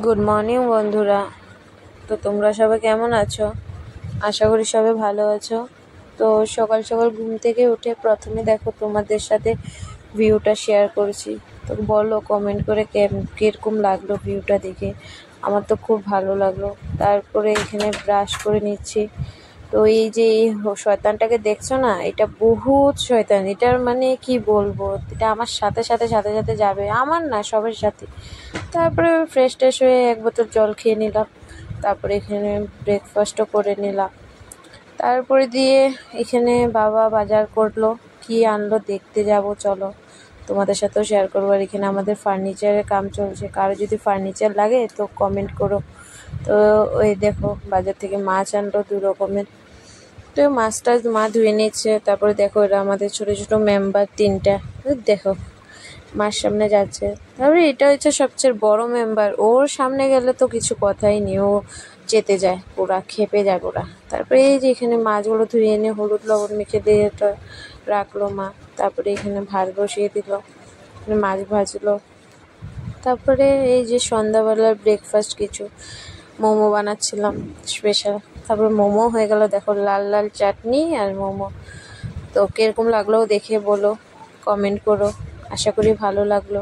Good morning বন্ধুরা। তো তোমরা সবাই কেমন আছো? আশা করি সবাই ভালো আছো। তো সকাল সকাল ঘুম থেকে উঠে প্রথমে দেখো তোমাদের সাথে ভিউটা শেয়ার করছি। তো বলো কমেন্ট করে কীরকম লাগলো ভিউটা দেখে। আমার তো খুব ভালো লাগলো। তারপরে এখানে ব্রাশ করে নিচ্ছি। তো এই যে এই শয়তানটাকে দেখছো না, এটা বহুত শয়তান। এটার মানে কি বলবো, এটা আমার সাথে সাথে সাথে সাথে যাবে, আমার না সবার সাথে। তারপরে ফ্রেশ ট্রেশ হয়ে এক বোতল জল খেয়ে নিলাম। তারপরে এখানে ব্রেকফাস্টও করে নিলাম। তারপরে দিয়ে এখানে বাবা বাজার করলো, কি আনলো দেখতে যাব, চলো তোমাদের সাথেও শেয়ার করবো। আর এখানে আমাদের ফার্নিচারের কাম চলছে, কারো যদি ফার্নিচার লাগে তো কমেন্ট করো। তো ওই দেখো বাজার থেকে মাছ আনলো 2 রকমের। তো মাছটা মা ধুয়ে নিচ্ছে। তারপরে দেখো এরা আমাদের ছোট ছোট মেম্বার 3টা, দেখো মার সামনে যাচ্ছে। তারপরে এটা হচ্ছে সবচেয়ে বড় মেম্বার, ওর সামনে গেলে তো কিছু কথাই নেই, ও চেতে যায়, পুরা খেপে যায় পুরা। তারপরে এই যে এখানে মাছগুলো ধুয়ে এনে হলুদ লবণ মেখে দিয়ে এটা রাখলো মা। তারপরে এখানে ভাত বসিয়ে দিল, মাছ ভাজলো। তারপরে এই যে সন্ধ্যাবেলার ব্রেকফাস্ট কিছু মোমো বানাচ্ছিলাম স্পেশাল। তারপর মোমো হয়ে গেল, দেখো লাল লাল চাটনি আর মোমো। তো কীরকম লাগলো দেখে বলো, কমেন্ট করো। আশা করি ভালো লাগলো।